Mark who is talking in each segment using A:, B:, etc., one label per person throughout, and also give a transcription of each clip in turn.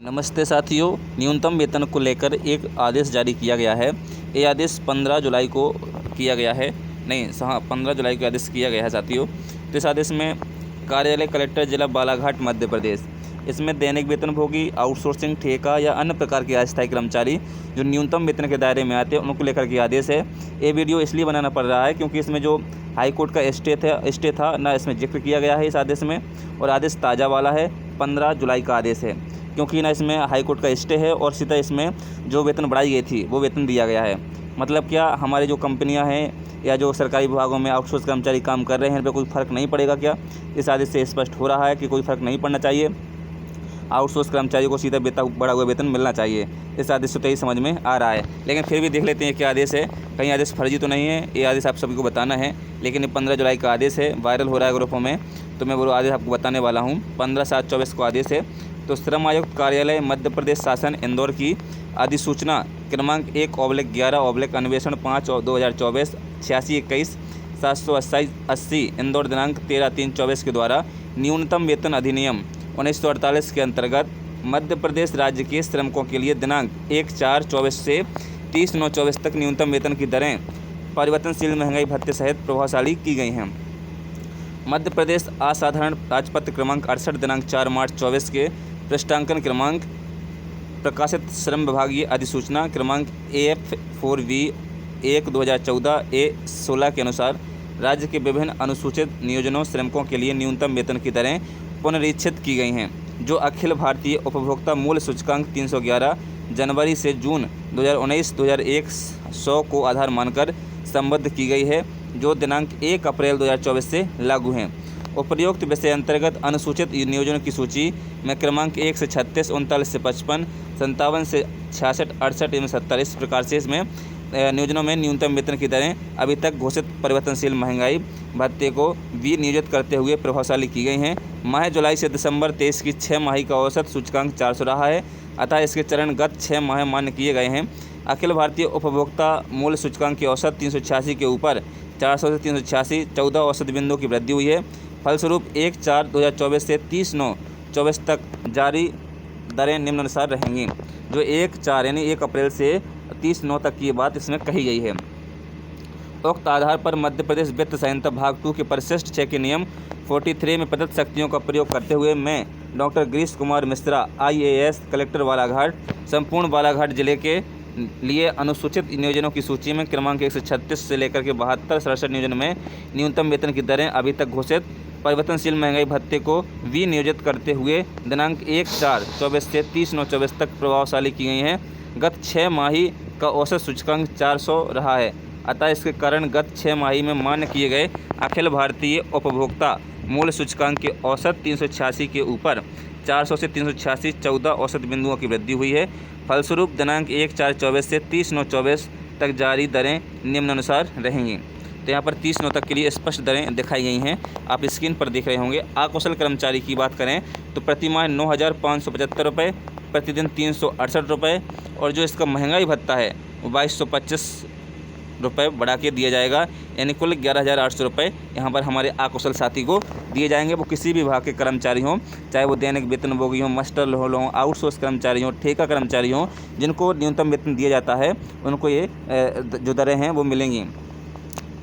A: नमस्ते साथियों, न्यूनतम वेतन को लेकर एक आदेश जारी किया गया है। ये आदेश 15 जुलाई को किया गया है। नहीं, हाँ, 15 जुलाई को आदेश किया गया है साथियों। तो इस आदेश में कार्यालय कलेक्टर जिला बालाघाट मध्य प्रदेश, इसमें दैनिक वेतनभोगी, आउटसोर्सिंग, ठेका या अन्य प्रकार के अस्थायी कर्मचारी जो न्यूनतम वेतन के दायरे में आते हैं उनको लेकर के आदेश है। ये वीडियो इसलिए बनाना पड़ रहा है क्योंकि इसमें जो हाईकोर्ट का स्टे था ना, इसमें जिक्र किया गया है इस आदेश में, और आदेश ताज़ा वाला है, 15 जुलाई का आदेश है। क्योंकि ना इसमें हाईकोर्ट का स्टे है और सीधा इसमें जो वेतन बढ़ाई गई थी वो वेतन दिया गया है। मतलब क्या, हमारे जो कंपनियां हैं या जो सरकारी विभागों में आउटसोर्स कर्मचारी काम कर रहे हैं, इन पर कोई फ़र्क नहीं पड़ेगा क्या? इस आदेश से स्पष्ट हो रहा है कि कोई फ़र्क नहीं पड़ना चाहिए। आउटसोर्स कर्मचारियों को सीधा बढ़ा हुआ वेतन मिलना चाहिए। इस आदेश से तो यही समझ में आ रहा है, लेकिन फिर भी देख लेते हैं क्या आदेश है। कहीं आदेश फर्जी तो नहीं है। ये आदेश आप सभी को बताना है, लेकिन ये 15 जुलाई का आदेश है, वायरल हो रहा है ग्रुपों में, तो मैं वो आदेश आपको बताने वाला हूँ। 15/7/24 को आदेश है। तो श्रम आयुक्त कार्यालय मध्य प्रदेश शासन इंदौर की अधिसूचना क्रमांक 1/11/ अन्वेषण 5/2024 8621 780 इंदौर दिनांक 13/3/24 के द्वारा न्यूनतम वेतन अधिनियम 1948 के अंतर्गत मध्य प्रदेश राज्य के श्रमिकों के लिए दिनांक 1/4/24 से 30/9/24 तक न्यूनतम वेतन की दरें परिवर्तनशील महंगाई भत्ते सहित प्रभावशाली की गई हैं। मध्य प्रदेश असाधारण राजपत्र क्रमांक 68 दिनांक 4 मार्च 24 के पृष्ठांकन क्रमांक प्रकाशित श्रम विभागीय अधिसूचना क्रमांक AF4V 1/2014 A16 के अनुसार राज्य के विभिन्न अनुसूचित नियोजनों श्रमिकों के लिए न्यूनतम वेतन की दरें पुनरीक्षित की गई हैं, जो अखिल भारतीय उपभोक्ता मूल्य सूचकांक 311 जनवरी से जून 2019-2001 100 को आधार मानकर संबद्ध की गई है, जो दिनांक 1 अप्रैल 2024 से लागू हैं। उपर्युक्त विषय अंतर्गत अनुसूचित नियोजनों की सूची में क्रमांक 1 से 36, 39 से 55, 57 से 66, 68 एवं 70 इस प्रकार से इसमें नियोजनों में न्यूनतम वेतन की दरें अभी तक घोषित परिवर्तनशील महंगाई भत्ते को विनियोजित करते हुए प्रभावशाली की गई हैं। माह जुलाई से दिसंबर 23 की 6 माही का औसत सूचकांक 400 रहा है, अतः इसके चरण गत 6 माह मान्य किए गए हैं। अखिल भारतीय उपभोक्ता मूल्य सूचकांक की औसत 386 के ऊपर 400 से 386 14 औसत बिंदुओं की वृद्धि हुई है। फलस्वरूप 1/4/2024 से 30/9/24 तक जारी दरें निम्नानुसार रहेंगी। जो 1/4 यानी 1 अप्रैल से 30/9 तक की बात इसमें कही गई है। उक्त आधार पर मध्य प्रदेश वित्त संहिता भाग 2 के परिशिष्ट 6 के नियम 43 में प्रदत्त शक्तियों का प्रयोग करते हुए मैं doctor Girish Kumar Mishra IAS collector Balaghat संपूर्ण बालाघाट जिले के लिए अनुसूचित नियोजनों की सूची में क्रमांक 136 से लेकर के 72 67 नियोजन में न्यूनतम वेतन की दरें अभी तक घोषित परिवर्तनशील महंगाई भत्ते को विनियोजित करते हुए दिनांक 1/4/24 से 30/9/24 तक प्रभावशाली की गई हैं। गत 6 माही का औसत सूचकांक 400 रहा है, अतः इसके कारण गत 6 माही में मान्य किए गए अखिल भारतीय उपभोक्ता मूल्य सूचकांक के औसत 386 के ऊपर 400 से 386 14 औसत बिंदुओं की वृद्धि हुई है। फलस्वरूप दिनांक 1/4/24 से 30/9/24 तक जारी दरें निम्नानुसार रहेंगी। तो यहाँ पर 30/9 तक के लिए स्पष्ट दरें दिखाई गई हैं, आप स्क्रीन पर देख रहे होंगे। अकुशल कर्मचारी की बात करें तो प्रतिमाह 9,575 रुपये, प्रतिदिन 368 रुपये, और जो इसका महंगाई भत्ता है वो 2,225 रुपये बढ़ा के दिया जाएगा, यानी कुल 11,800 रुपये यहाँ पर हमारे अकुशल साथी को दिए जाएंगे। वो किसी भी विभाग के कर्मचारी हों, चाहे वो दैनिक वेतनभोगी हों, मास्टर हों, आउटसोर्स कर्मचारी हों, ठेका कर्मचारी हों, जिनको न्यूनतम वेतन दिया जाता है उनको ये जो दरें हैं वो मिलेंगी।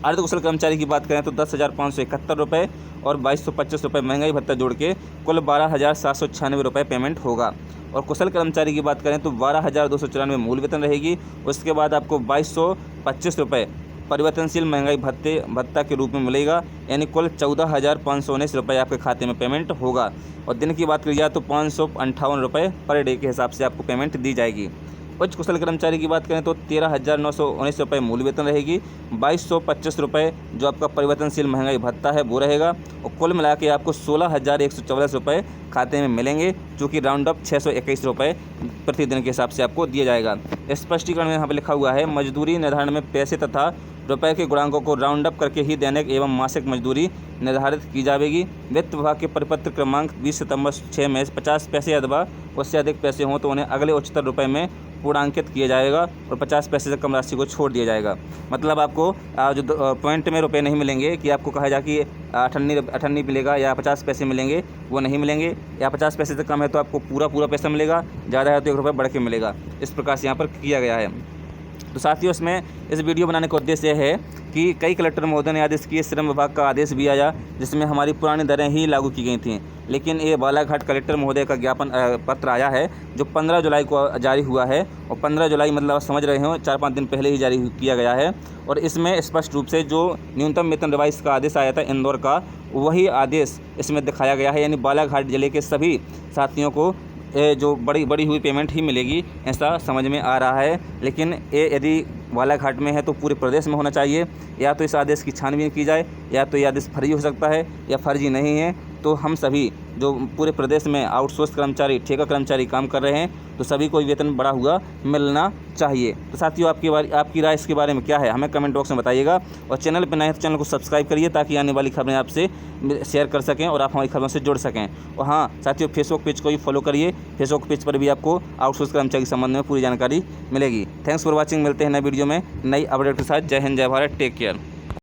A: अर्धकुशल कर्मचारी की बात करें तो 10,571 रुपये और 2,225 रुपये महंगाई भत्ता जोड़ के कुल 12,796 रुपये पेमेंट होगा। और कुशल कर्मचारी की बात करें तो 12,294 मूल वेतन रहेगी, उसके बाद आपको 2,225 रुपये परिवर्तनशील महंगाई भत्ता के रूप में मिलेगा, यानी कुल 14,519 रुपये आपके खाते में पेमेंट होगा। और दिन की बात करी जाए तो 558 रुपये पर डे के हिसाब से आपको पेमेंट दी जाएगी। उच्च कुशल कर्मचारी की बात करें तो 13,919 रुपये मूल वेतन रहेगी, 2,225 रुपये जो आपका परिवर्तनशील महंगाई भत्ता है वो रहेगा, और कुल मिला के आपको 16,144 रुपये खाते में मिलेंगे, जो कि राउंड अप 621 रुपये प्रतिदिन के हिसाब से आपको दिया जाएगा। स्पष्टीकरण में यहाँ पर लिखा हुआ है, मजदूरी निर्धारण में पैसे तथा रुपये के गुणांकों को राउंड अप करके ही दैनिक एवं मासिक मजदूरी निर्धारित की जाएगी। वित्त विभाग के परिपत्र क्रमांक 20 सितंबर 6 में 50 पैसे अथवा उससे अधिक पैसे हों तो उन्हें अगले उच्चतर रुपये में पूर्णांकित किया जाएगा और 50 पैसे से कम राशि को छोड़ दिया जाएगा। मतलब आपको जो पॉइंट में रुपए नहीं मिलेंगे कि आपको कहा जाए कि 98 मिलेगा या 50 पैसे मिलेंगे, वो नहीं मिलेंगे। या 50 पैसे से कम है तो आपको पूरा पैसा मिलेगा, ज़्यादा है तो 1 रुपये बढ़ के मिलेगा। इस प्रकार से यहाँ पर किया गया है। तो साथियों, इसमें इस वीडियो बनाने का उद्देश्य यह है कि कई कलेक्टर महोदय ने आदेश किए, श्रम विभाग का आदेश भी आया जिसमें हमारी पुरानी दरें ही लागू की गई थीं, लेकिन ये बालाघाट कलेक्टर महोदय का ज्ञापन पत्र आया है जो 15 जुलाई को जारी हुआ है। और 15 जुलाई मतलब आप समझ रहे हो 4-5 दिन पहले ही जारी किया गया है। और इसमें स्पष्ट रूप से जो न्यूनतम वेतन रिवाइज का आदेश आया था इंदौर का, वही आदेश इसमें दिखाया गया है। यानी बालाघाट जिले के सभी साथियों को जो बड़ी हुई पेमेंट ही मिलेगी, ऐसा समझ में आ रहा है। लेकिन ये यदि बालाघाट में है तो पूरे प्रदेश में होना चाहिए। या तो इस आदेश की छानबीन की जाए, या तो ये आदेश फर्जी हो सकता है या फर्जी नहीं है। तो हम सभी जो पूरे प्रदेश में आउटसोर्स कर्मचारी, ठेका कर्मचारी काम कर रहे हैं, तो सभी को वेतन बढ़ा हुआ मिलना चाहिए। तो साथियों, आपकी राय इसके बारे में क्या है, हमें कमेंट बॉक्स में बताइएगा। और चैनल पर नए हैं तो चैनल को सब्सक्राइब करिए ताकि आने वाली खबरें आपसे शेयर कर सकें और आप हमारी खबरों से जुड़ सकें। और हाँ साथियों, फेसबुक पेज को भी फॉलो करिए। फेसबुक पेज पर भी आपको आउटसोर्स कर्मचारी के संबंध में पूरी जानकारी मिलेगी। Thanks for watching. मिलते हैं नए वीडियो में नई अपडेट के साथ। जय हिंद, जय भारत, टेक केयर।